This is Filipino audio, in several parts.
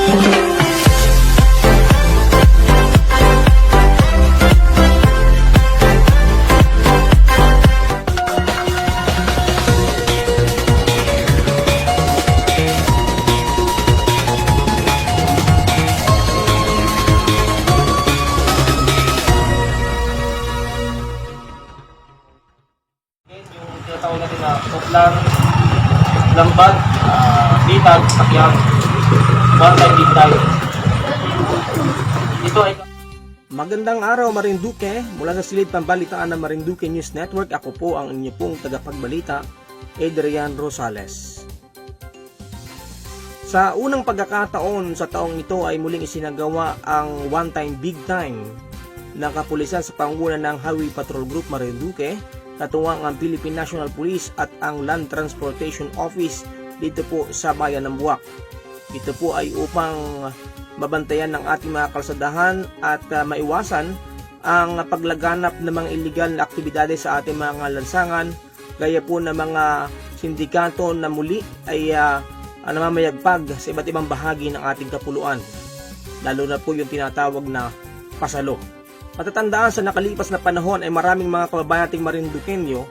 Tinatawag natin na Oplan, Lambat, Bitag, Sakyan, one time big time. Ito ay... Magandang araw Marinduque, mula sa silid pambalitaan ng Marinduque News Network, ako po ang inyo pong tagapagbalita, Adrian Rosales. Sa unang pagkakataon sa taong ito ay muling isinagawa ang one time big time ng kapulisan sa pangunguna ng Highway Patrol Group Marinduque, katuwang ang Philippine National Police at ang Land Transportation Office dito po sa bayan ng Buwak. Ito po ay upang mabantayan ng ating mga kalsadahan at maiwasan ang paglaganap ng mga illegal na aktibidades sa ating mga lansangan, gaya po ng mga sindikato na muli ay namamayagpag sa iba't ibang bahagi ng ating kapuluan, lalo na po yung tinatawag na pasalo. Matatandaan sa nakalipas na panahon ay maraming mga kababayan nating Marinduqueño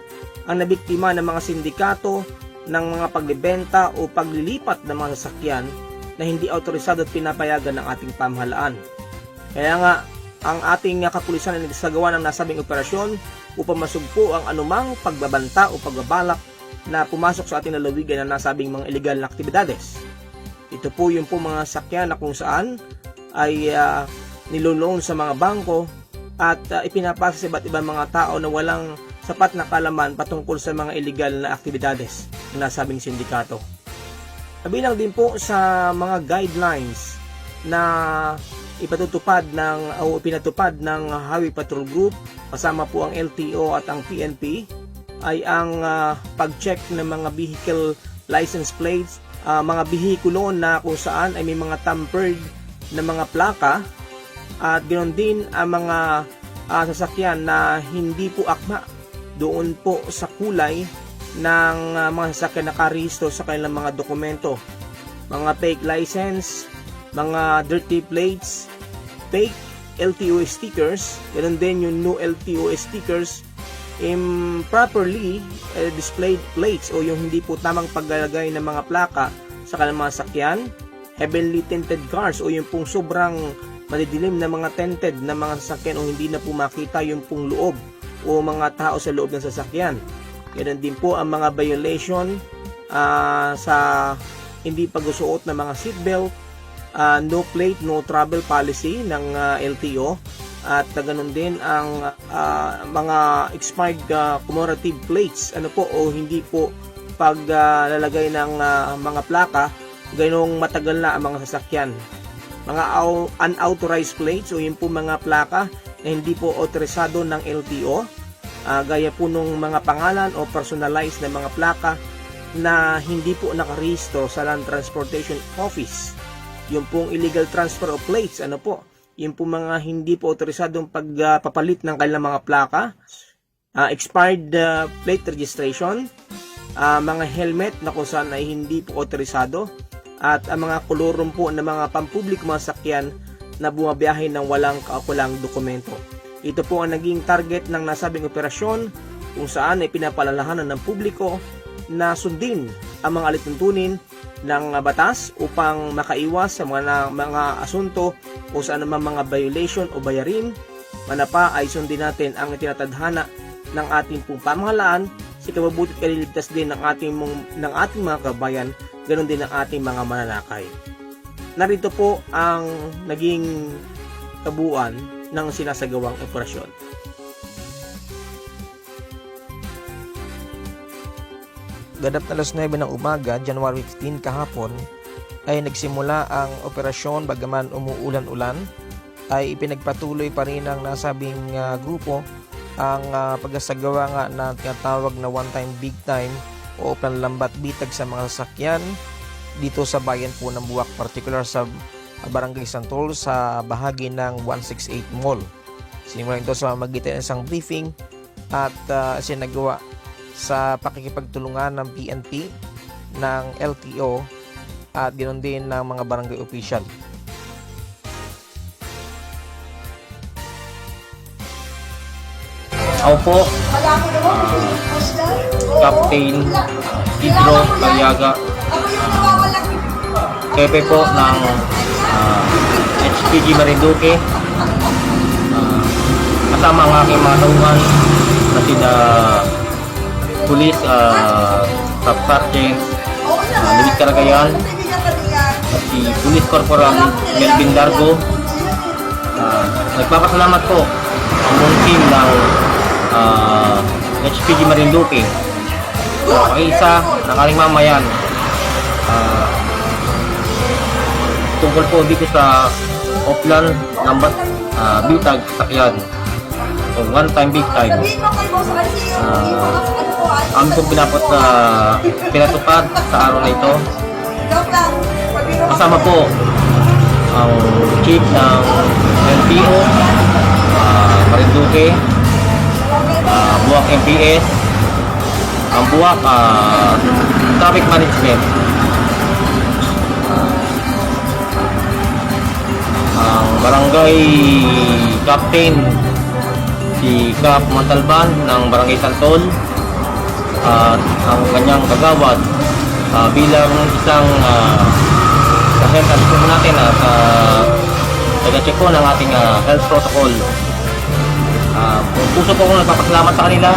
ang nabiktima ng mga sindikato ng mga pagbebenta o paglilipat ng mga sasakyan na hindi autorisado at pinapayagan ng ating pamahalaan. Kaya nga, ang ating kapulisan ay nagsagawa ng nasabing operasyon upang masugpo ang anumang pagbabanta o pagbabalak na pumasok sa ating lalawigan na nasabing mga illegal na aktibidades. Ito po yung po mga sasakyan na kung saan ay niloloan sa mga bangko at ipinapasa sa iba't ibang mga tao na walang sapat na kaalaman patungkol sa mga illegal na aktibidades ng nasabing sindikato. Kabilang din po sa mga guidelines na ipinatupad ng Highway Patrol Group kasama po ang LTO at ang PNP ay ang pag-check ng mga vehicle license plates, mga bihikulo na kung saan ay may mga tampered na mga plaka, at ganoon din ang mga sasakyan na hindi po akma doon po sa kulay ng mga sasakyan na nakarehistro sa kanilang mga dokumento. Mga fake license, mga dirty plates, fake LTO stickers, ganoon din yung no LTO stickers, improperly displayed plates o yung hindi po tamang paglalagay ng mga plaka sa kanilang mga sasakyan, heavily tinted cars o yung pong sobrang madidilim na mga tinted na mga sasakyan o hindi na po makita yung pong loob o mga tao sa loob ng sasakyan. Ganun din po ang mga violation sa hindi pagsusuot ng mga seatbelt, no plate, no travel policy ng LTO, at ganun din ang mga expired commemorative plates o hindi po paglalagay ng mga plaka gayong matagal na ang mga sasakyan. Mga unauthorized plates o yung po mga plaka na hindi po autorisado ng LTO, gaya po nung mga pangalan o personalized na mga plaka na hindi po nakarehistro sa Land Transportation Office. Yung pong illegal transfer of plates, yung po mga hindi po autorisadong pagpapalit ng kanilang mga plaka, expired plate registration, mga helmet na kung saan ay hindi po autorisado, at ang mga kolorum po ng mga pampubliko mga sakyan na bumabiyahe ng walang kaukulang dokumento. Ito po ang naging target ng nasabing operasyon, kung saan ay pinapalalahanan ng publiko na sundin ang mga alituntunin ng batas upang makaiwas sa mga asunto o sa anumang mga violation o bayarin. Manapa ay sundin natin ang tinatadhana ng ating pong pamahalaan sa ikabubuti at kaliligtas din ng ating mga kabayan, ganoon din ang ating mga mananakay. Narito po ang naging kabuuan ng sinasagawang operasyon. Ganap na alas 9 ng umaga, January 15 kahapon, ay nagsimula ang operasyon. Bagaman umuulan-ulan, ay ipinagpatuloy pa rin ng nasabing grupo ang pagsasagawa nga na tinatawag na one-time big time o panlambat bitag sa mga sasakyan dito sa bayan po ng Buwak, particular sa Barangay Santol sa bahagi ng 168 Mall. Sinimulan ito sa magitan ng isang briefing at sinagawa sa pakikipagtulungan ng PNP, ng LTO at ganoon din ng mga barangay official. Ako po, Captain Pedro Caliaga, Pepe po ng HPG Marinduque. Kasama ang aking mga tauhan na sina Police Staff Sergeant Luis Caragayan at si Police Corporal Melvin Dargo. Nagpapasalamat po ang buong team ng HPG Marinduque sa isa ng aling mamayan tungkol po dito sa Oplan Lambat Bitag Sakyan. So, one time, big time. Kami po pinatupad sa araw na ito. Kasama po ang chief ng LTO Marinduque, Buwak MPS, ang Buwak Traffic Management, ang Barangay Captain si Cap Montalban ng Barangay Santol, at ang kanyang kagawad bilang isang health natin at taga-check po ng ating health protocol. Puso po akong nagpapasalamat sa kanila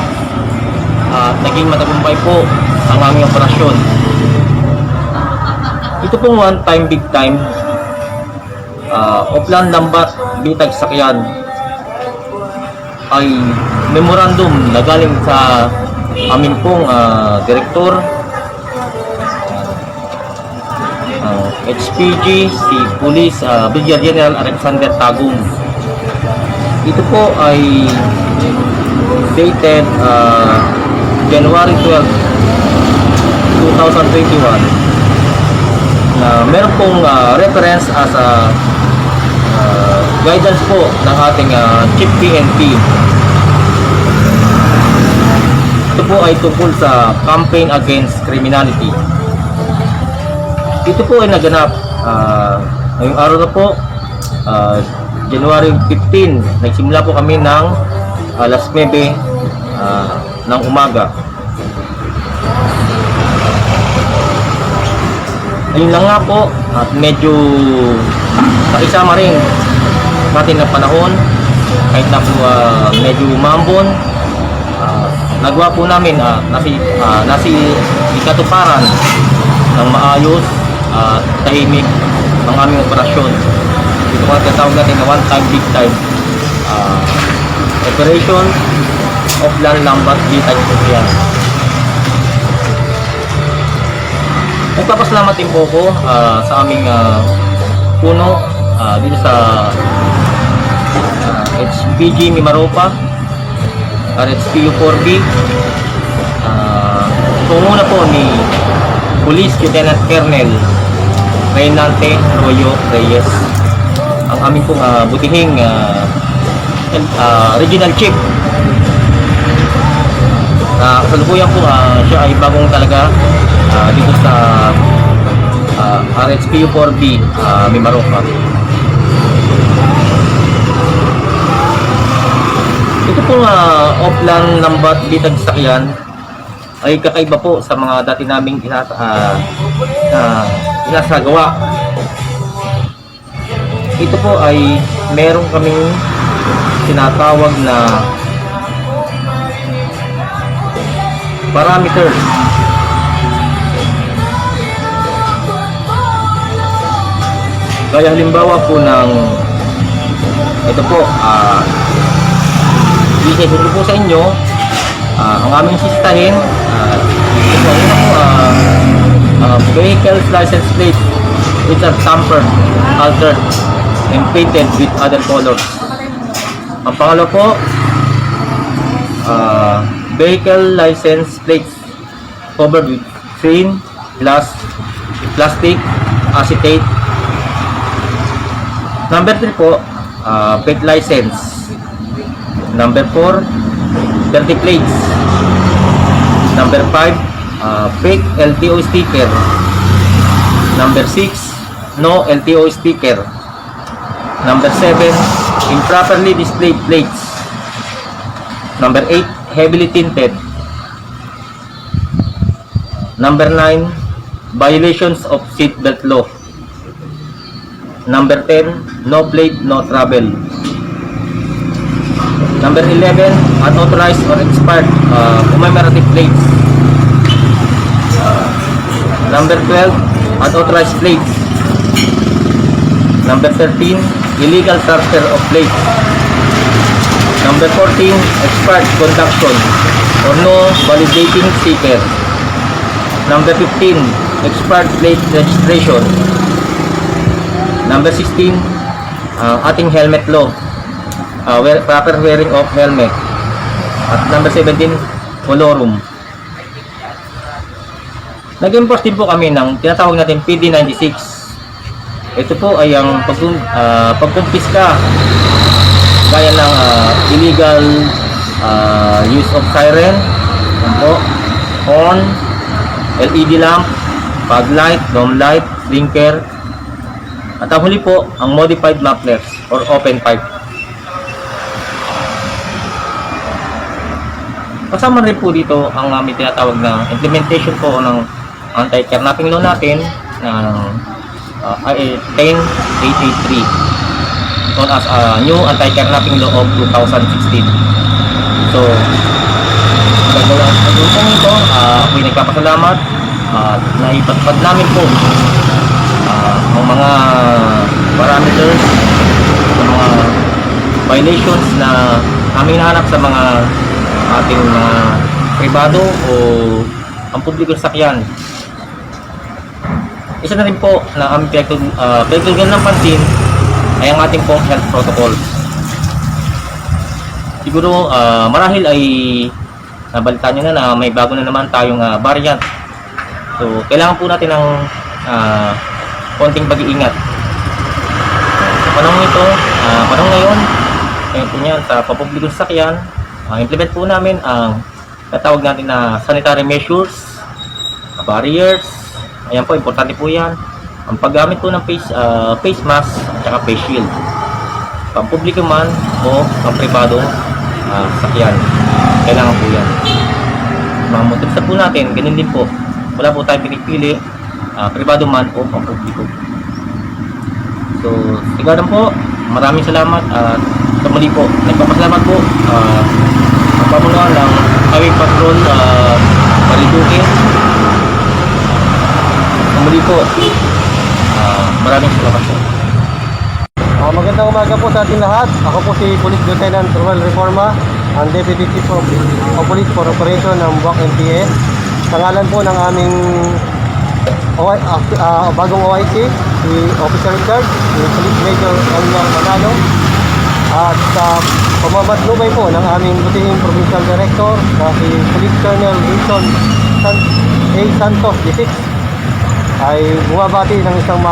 at naging matagumpay po ang aming operasyon. Ito pong one time, big time Oplan Lambat Bitag Sakyan ay memorandum na galing sa amin pong direktor HPG, si Police Brigadier General Alexander Tagum. Ito po ay dated January 12, 2021 na meron pong reference as guidance po ng ating Chief PNP. Ito po ay tungkol sa campaign against criminality. Ito po ay naganap ngayong araw na po, January 15. Nagsimula po kami ng alas 9 ng umaga. Ayun lang nga po, at medyo pakisama rin natin na panahon, kahit na po medyo umambon. Nagawa po namin nasi ikatuparan ng maayos at tahimik ang aming operasyon. Ito po tinatawag natin na one time, big time Operation Oplan Lambat Bitag Sakyan. Nagpapasalamat din po ko sa aming puno dito sa HPG Mimaropa, RHPU4B. Pumuna po ni Police Lieutenant Colonel Reynante Royo Reyes, ang aming pong butihing Regional Chief. Kasalukuyan po siya ay bagong talaga dito sa RHPU4B Mimaropa. Ito pong Oplan Lambat Bitag Sakyan ay kakaiba po sa mga dati naming inasagawa. Ito po ay meron kaming tinatawag na parameters. Kaya halimbawa po ng ito po, i-share po sa inyo ang aming sistahin. Ito po, vehicle's license plate which are tampered, altered, and painted with other colors. Ang pangalawa po, vehicle license plates covered with screen, glass, plastic, acetate. Number 3 po, fake license. Number 4, dirty plates. Number 5, fake LTO sticker. Number 6, no LTO sticker. Number 7, improperly displayed plates. Number 8, heavily tinted. Number 9, violations of seatbelt law. Number 10, no plate, no travel. Number 11, unauthorized or expired commemorative plates. Number 12, unauthorized plates. Number 13, illegal transfer of plates. Number 14, expired conduction or no validating sticker. Number 15, expired plate registration. Number 16, ating helmet law. Proper wearing of helmet. At number 17, colorum. Nag-enforce din po kami ng tinatawag natin PD96. Ito po ay ang pagkumpiska gaya ng illegal use of siren, po, horn, LED lamp, fog light, dome light, blinker, at ang huli po ang modified mufflers or open pipe. Kasama rin po dito ang aming tinatawag na implementation po ng anti-kidnapping law natin ng 10883 known as new anti-kidnapping law of 2016. So, gagawin po nito, ako'y nagpapasalamat at naipatpad namin po ang mga parameters, ang mga violations na aming nahanap sa mga ating mga pribado o ang publikong sakyan. Isa na rin po na aming pinagtutunan ng pansin ay ang ating pong health protocol. Siguro marahil ay nabalita nyo na may bago na naman tayong variant. So kailangan po natin ng konting pag-iingat. Sa panahon ito, panahon ngayon, ngayon po niyan sa papublikong sakyan, implement po namin ang natawag natin na sanitary measures, barriers. Ayan po, importante po yan. Ang paggamit po ng face mask at saka face shield. Pampubliko man o pang pribadong sakyan. Kailangan po yan. Mga motorista po natin, ganun din po. Wala po tayong pinipili, pribado man o pampubliko. So, sigaran po. Maraming salamat at sa muli po, nagpapasalamat po ang pamunuan ng Highway Patrol Marinduque. Sa muli po, maraming salamat po. Magandang umaga po sa ating lahat. Ako po si Police Lieutenant Ruel Reforma, ang Deputy Chief of Police for Operation ng Buwak NPA. Sa ngalan po ng aming bagong OIC, si Officer in Charge, si Police Major Elmer Manalo, at sa pamamatnubay po ng aming butihing Provincial Director, si Police Colonel Wilson A. Santos, D6, ay bumabati ng isang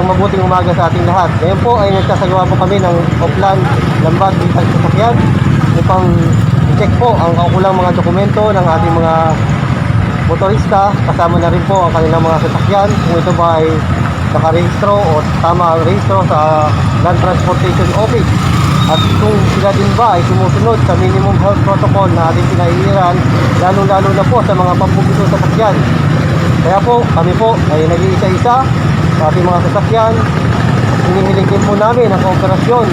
mabuting umaga sa ating lahat. Ngayon po ay nagsasagawa po kami ng offline lambag bitag sasakyan upang check po ang kaukulang mga dokumento ng ating mga motorista, kasama na rin po ang kanilang mga sasakyan kung ito ba ay nakarehistro o tama ang rehistro sa Land Transportation Office, at kung sila din ba ay sumusunod sa minimum health protocol na ating pinaiiran, lalo-lalo na po sa mga pampublikong sasakyan. Kaya po kami po ay nag-iisa-isa sa ating mga sasakyan. Hinihiling din po namin ang kooperasyon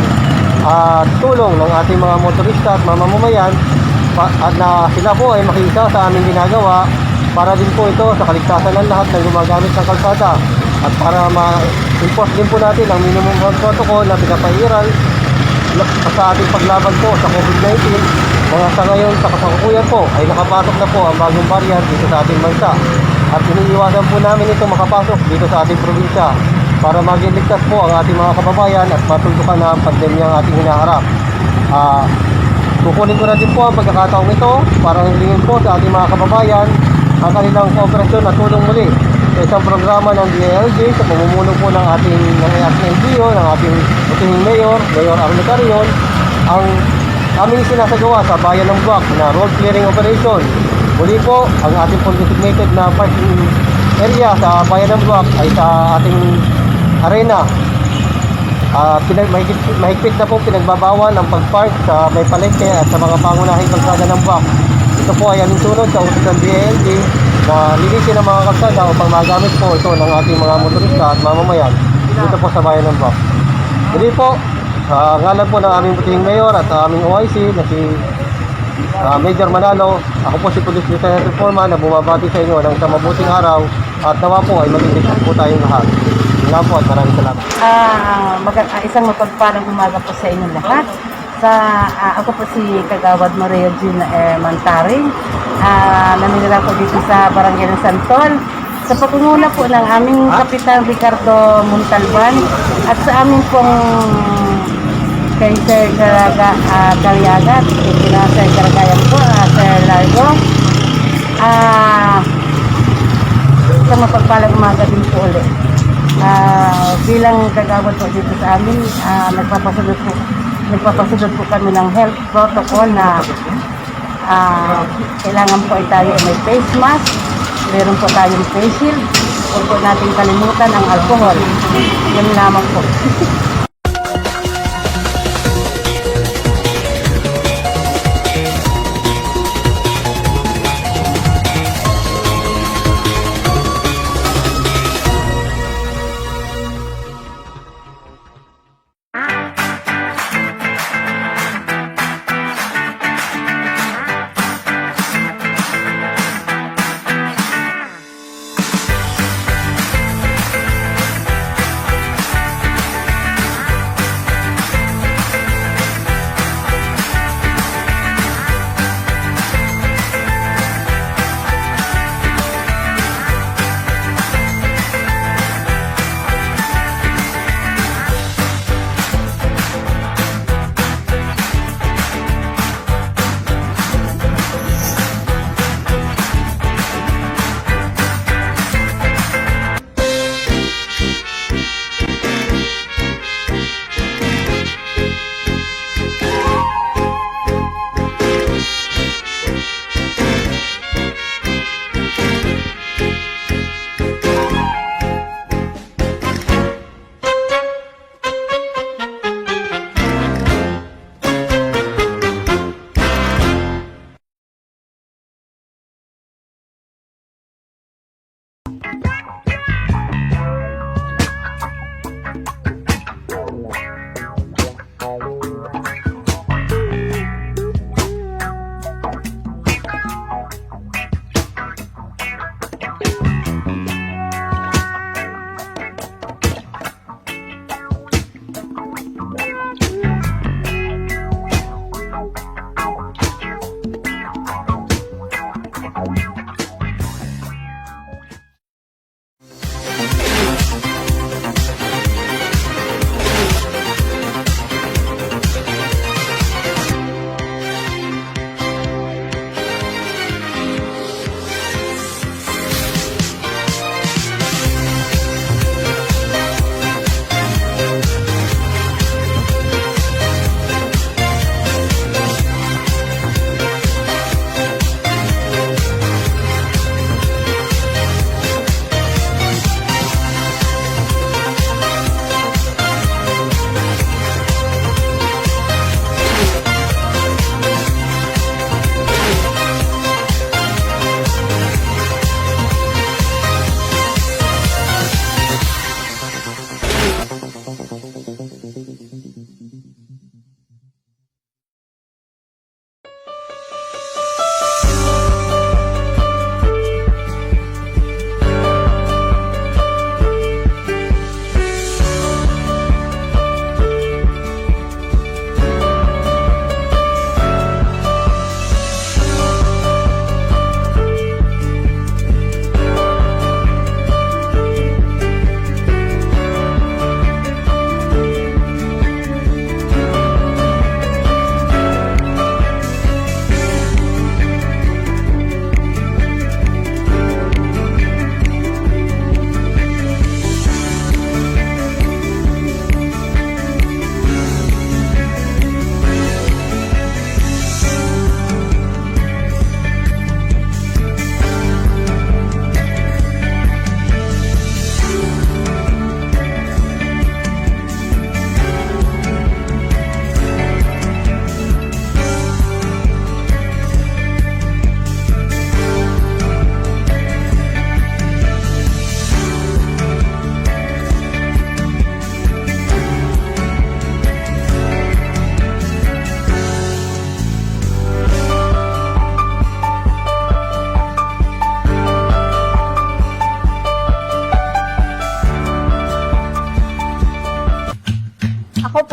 at tulong ng ating mga motorista at mamamayan at na sila po ay makiisa sa aming ginagawa para din po ito sa kaligtasan ng lahat ng gumagamit ng kalsada, at para ma-enforce din po natin ang minimum health protocol na pinapairal sa ating paglaban po sa COVID-19. Mga sa ngayon sa kasalukuyan po ay nakapasok na po ang bagong variant dito sa ating bansa, at iniiwasan po namin ito makapasok dito sa ating probinsya para maging ligtas po ang ating mga kababayan at matuldukan na ang pandemya ang ating hinaharap. Kukunin ko na din po ang pagkakataong ito para hilingin po sa ating mga kababayan ang kanilang kooperasyon at tulong muli sa isang programa ng DILG sa pamumuno po ng ating LGU, ng ating butihing Mayor Arlo Carion, ang aming sinasagawa sa bayan ng Buwak na road clearing operation. Muli po, ang ating pong designated na parking area sa bayan ng Buwak ay sa ating arena. mahigpit na po pinagbabawal ang pag-park sa may palengke at sa mga pangunahing kalsada ng BAC. Ito po ay alinsunod sa utos ng DILG na linisin ang mga kalsada upang magamit po ito ng ating mga motorista at mamamayan dito po sa bayan ng BAC. Muli po, sa ngalan po ng aming butihing mayor at sa aming OIC na si Major Manalo, ako po si Police Lieutenant Reforma na bumabati sa inyo ng isang mabuting araw at nawa po ay magiging po tayong lahat. Nga po at maraming salamat. Isang mapagpalang umaga po sa inyong lahat. Ako po si Kagawad Maria Jean Mantaring. Naninira po dito sa Barangay ng Santol. Sa pagunguna po ng aming Kapitan Ricardo Montalban at sa aming pong kay Sir Galiagat, Sir Garagayan po, Sir Largo. Isang mapagpalang umaga din po ulit. Bilang kagawad po dito sa amin, nagpapasunod po kami ng health protocol na kailangan po ay tayo may face mask, meron po tayong face shield, huwag po natin kalimutan ang alcohol. Yan lamang po.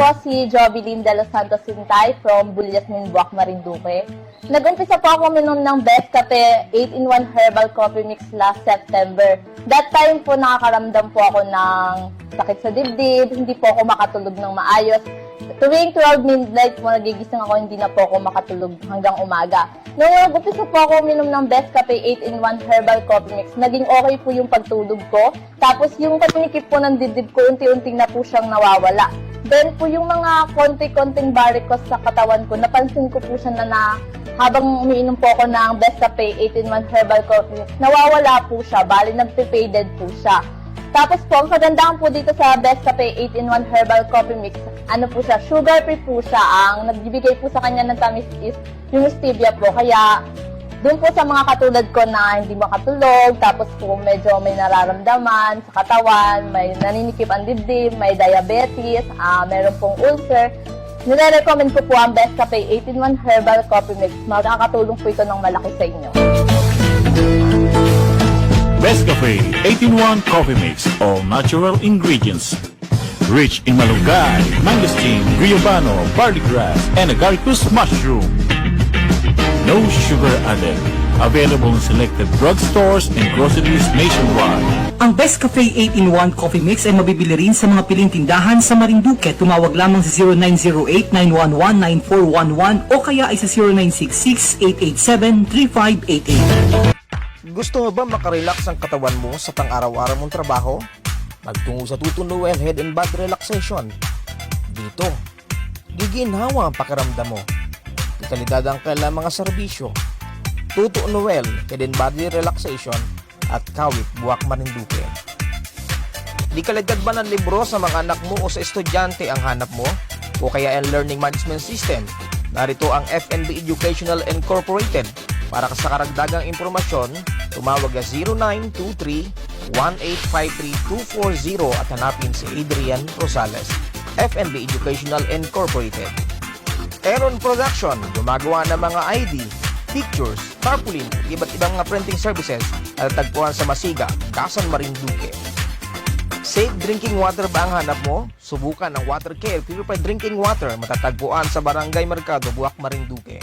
po si Jovelyn de los Santos Sintay from Bulyas, Minbuak, Marinduque. Nag-umpisa po ako minom ng Best Cafe 8-in-1 Herbal Coffee Mix last September. That time po nakakaramdam po ako ng sakit sa dibdib, hindi po ako makatulog ng maayos. Tuwing 12 midnight po nagigising ako, hindi na po ako makatulog hanggang umaga. Nung nag-umpisa po ako minom ng Best Cafe 8-in-1 Herbal Coffee Mix, naging okay po yung pagtulog ko. Tapos yung paninikip po ng dibdib ko, unti-unting na po siyang nawawala. Then po yung mga konti-konting varicose sa katawan ko, napansin ko po siya na habang umiinom po ako ng Best Cafe 8-in-1 Herbal Coffee Mix, nawawala po siya, bali nagpe-faded po siya. Tapos po, ang kagandahan po dito sa Best Cafe 8-in-1 Herbal Coffee Mix, ano po siya, sugar-free po siya. Ang nagbibigay po sa kanya ng tamis is yung stevia po. Kaya, doon po sa mga katulad ko na hindi makatulog, tapos po medyo may nararamdaman sa katawan, may naninikip ang dibdib, may diabetes, meron pong ulcer, nire-recommend ko po ang Best Cafe 8-in-1 Herbal Coffee Mix. Makakatulong po ito ng malaki sa inyo. Best Cafe 8-in-1 Coffee Mix, all natural ingredients. Rich in malunggay, mangosteen, guayabano, barley grass, and agaricus mushroom. No sugar added. Available in selected drugstores and groceries nationwide. Ang Best Cafe 8-in-1 Coffee Mix ay mabibili rin sa mga piling tindahan sa Marinduque. Tumawag lamang sa 0908-911-9411 o kaya ay sa 0966-887-3588. Gusto mo ba makarelax ang katawan mo sa pang-araw-araw mong trabaho? Magtungo sa Tuto Noel Head and Body Relaxation. Dito, giginhawa ang pakiramdam mo. Kalidad ang kailang mga serbisyo. Tuto Noel Head and Body Relaxation at Kawit, Buwak, Marinduque. Di kalidad ba ng libro sa mga anak mo o sa estudyante ang hanap mo? O kaya ang Learning Management System? Narito ang FNB Educational Incorporated. Para sa karagdagang impormasyon, tumawag na 0923-1853-240 at hanapin si Adrian Rosales, FNB Educational Incorporated. Aaron Production, gumagawa ng mga ID, pictures, tarpaulin at iba't ibang mga printing services na natagpuan sa Masiga, Quezon, Marinduque. Safe drinking water ba ang hanap mo? Subukan ang Water Care Purified Drinking Water, matatagpuan sa Barangay Mercado, Buwak, Marinduque.